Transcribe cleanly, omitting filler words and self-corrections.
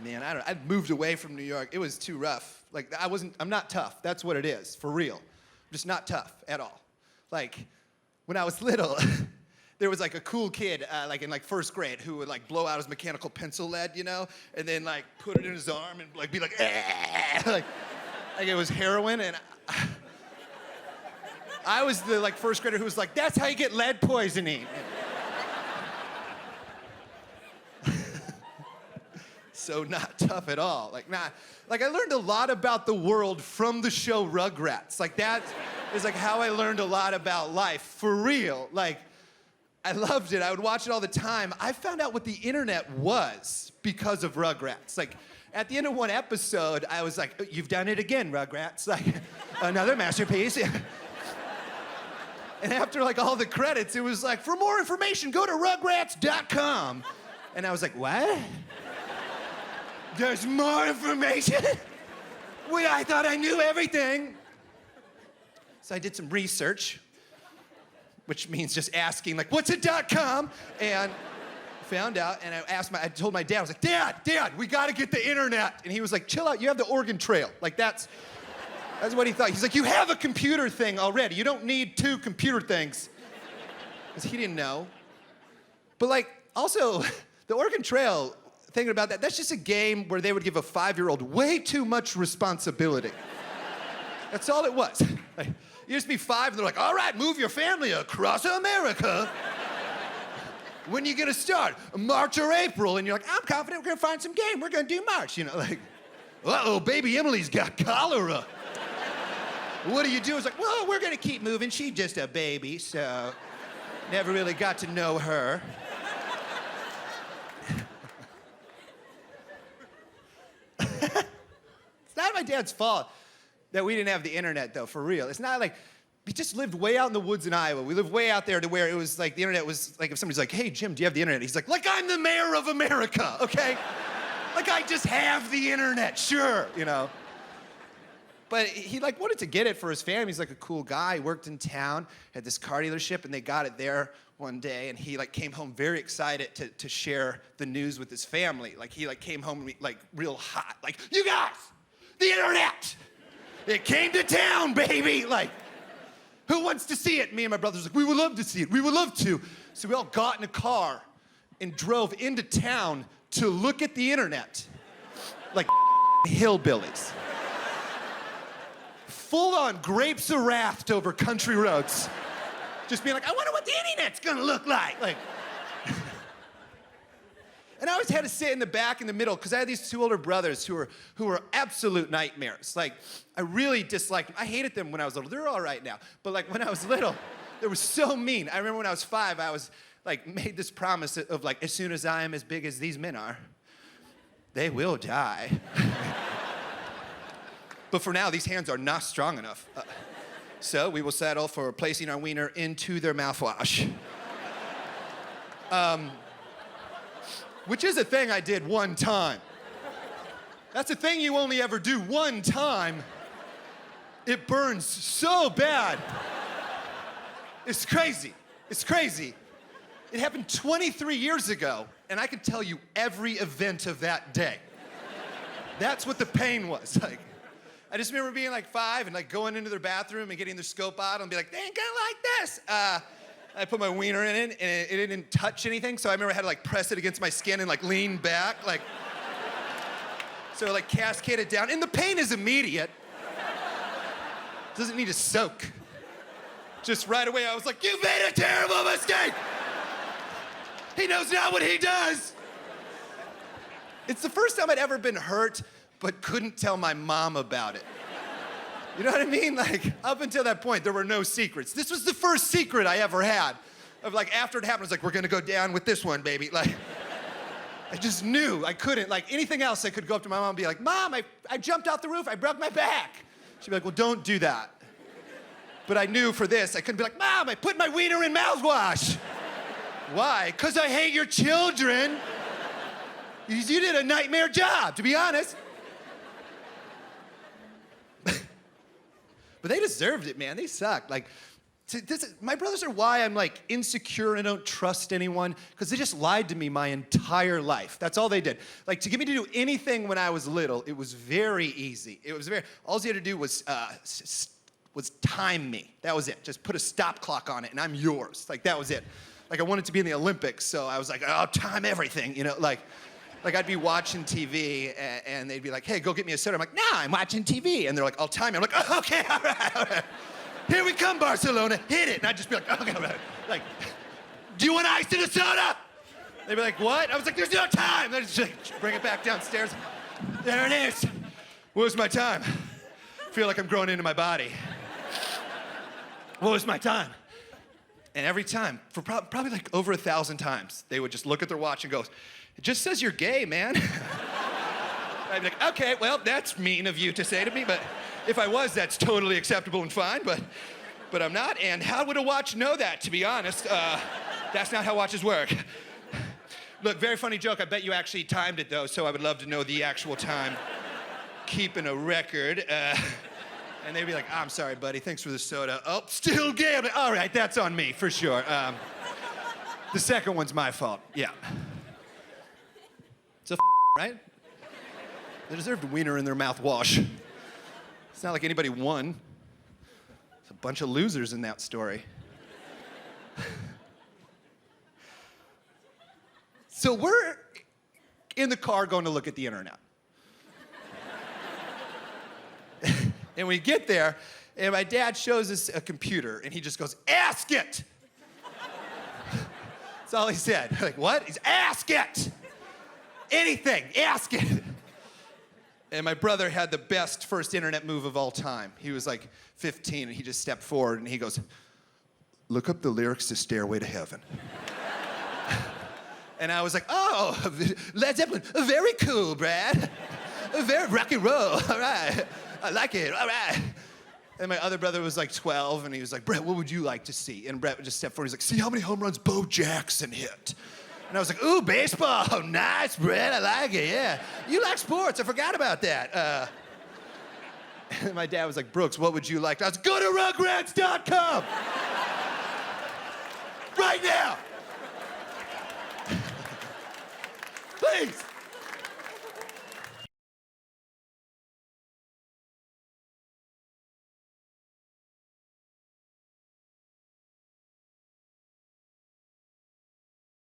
Man, I don't know. I moved away from New York. It was too rough. Like, I'm not tough. That's what it is, for real. I'm just not tough at all. Like, when I was little, there was like a cool kid, like in like first grade, who would like blow out his mechanical pencil lead, you know, and then like put it in his arm and like be like, like it was heroin. And I was the like first grader who was like, that's how you get lead poisoning. So not tough at all. Like I learned a lot about the world from the show Rugrats. Like that is like how I learned a lot about life, for real. Like, I loved it. I would watch it all the time. I found out what the internet was because of Rugrats. Like, at the end of one episode, I was like, you've done it again, Rugrats. Like, another masterpiece. And after like all the credits, it was like, for more information, go to rugrats.com. And I was like, what? There's more information? Wait, I thought I knew everything. So I did some research, which means just asking, like, what's a .com? And found out, and I told my dad, I was like, Dad, we gotta get the internet. And he was like, chill out, you have the Oregon Trail. Like, that's what he thought. He's like, you have a computer thing already. You don't need two computer things. Because he didn't know. But like, also, the Oregon Trail, thinking about that, that's just a game where they would give a 5-year-old way too much responsibility. That's all it was. Like, you just be 5 and they're like, all right, move your family across America. When you gonna start? March or April? And you're like, I'm confident we're gonna find some game. We're gonna do March. You know, like, uh-oh, baby Emily's got cholera. What do you do? It's like, well, we're gonna keep moving. She's just a baby, so never really got to know her. It's not my dad's fault that we didn't have the internet, though, for real. It's not like, we just lived way out in the woods in Iowa. We lived way out there to where it was like, the internet was like, if somebody's like, hey, Jim, do you have the internet? He's like I'm the mayor of America, okay? Like, I just have the internet, sure, you know? But he like wanted to get it for his family. He's like a cool guy. He worked in town, had this car dealership, and they got it there one day, and he like came home very excited to share the news with his family. Like, he like came home like real hot. Like, you guys, the internet! It came to town, baby! Like, who wants to see it? Me and my brothers were like, we would love to see it. We would love to. So we all got in a car and drove into town to look at the internet. Like hillbillies. Full on grapes of wrath over country roads. Just being like, I wonder what the internet's gonna look like. Like, and I always had to sit in the back in the middle because I had these 2 older brothers who were absolute nightmares. Like, I really disliked them. I hated them when I was little. They're all right now. But like when I was little, they were so mean. I remember when I was 5, I was like made this promise of like, as soon as I am as big as these men are, they will die. But for now, these hands are not strong enough. So we will settle for placing our wiener into their mouthwash. Which is a thing I did one time. That's a thing you only ever do one time. It burns so bad. It's crazy. It's crazy. It happened 23 years ago, and I can tell you every event of that day. That's what the pain was. Like, I just remember being like 5 and like going into their bathroom and getting their scope out and be like, they ain't gonna like this. I put my wiener in it, and it didn't touch anything, so I remember I had to like press it against my skin and like lean back, like, so it like cascaded down, and the pain is immediate. Doesn't need to soak. Just right away, I was like, you made a terrible mistake! He knows not what he does! It's the first time I'd ever been hurt, but couldn't tell my mom about it. You know what I mean? Like, up until that point, there were no secrets. This was the first secret I ever had. Of like, after it happened, I was like, we're gonna go down with this one, baby. Like, I just knew I couldn't. Like, anything else, I could go up to my mom and be like, Mom, I jumped off the roof, I broke my back. She'd be like, well, don't do that. But I knew for this, I couldn't be like, Mom, I put my wiener in mouthwash. Why? Because I hate your children. You did a nightmare job, to be honest. But they deserved it, man. They sucked. Like, My brothers are why I'm like insecure and don't trust anyone, because they just lied to me my entire life. That's all they did. Like, to get me to do anything when I was little, it was very easy. All you had to do was time me. That was it. Just put a stop clock on it and I'm yours. Like, that was it. Like, I wanted to be in the Olympics, so I was like, I'll time everything, like I'd be watching TV and they'd be like, hey, go get me a soda. I'm like, nah, I'm watching TV. And they're like, I'll time you. I'm like, oh, okay, all right. Here we come, Barcelona, hit it. And I'd just be like, okay, all right. Like, do you want ice in a soda? They'd be like, what? I was like, there's no time. They'd just like, bring it back downstairs. There it is. Where's my time? Feel like I'm growing into my body. What was my time? And every time, for probably like over 1,000 times, they would just look at their watch and go, it just says you're gay, man. I'd be like, okay, well, that's mean of you to say to me, but if I was, that's totally acceptable and fine, but I'm not. And how would a watch know that, to be honest? That's not how watches work. Look, very funny joke. I bet you actually timed it, though, so I would love to know the actual time. Keeping a record. And they'd be like, I'm sorry, buddy. Thanks for the soda. Oh, still gay. I'm like, all right, that's on me, for sure. The second one's my fault. Yeah. It's a right? They deserved a wiener in their mouthwash. It's not like anybody won. There's a bunch of losers in that story. So we're in the car going to look at the internet. And we get there, and my dad shows us a computer, and he just goes, ask it! That's all he said. Like, what? He's, ask it! Anything, ask it! And my brother had the best first internet move of all time. He was like 15, and he just stepped forward, and he goes, look up the lyrics to Stairway to Heaven. And I was like, oh, Led Zeppelin, very cool, Brad. Very rock and roll, all right. I like it, all right. And my other brother was like 12, and he was like, Brett, what would you like to see? And Brett would just step forward, he's like, see how many home runs Bo Jackson hit. And I was like, ooh, baseball, nice, Brett, I like it, yeah. You like sports, I forgot about that. And my dad was like, Brooks, what would you like? I was, go to Rugrats.com. Right now. Please.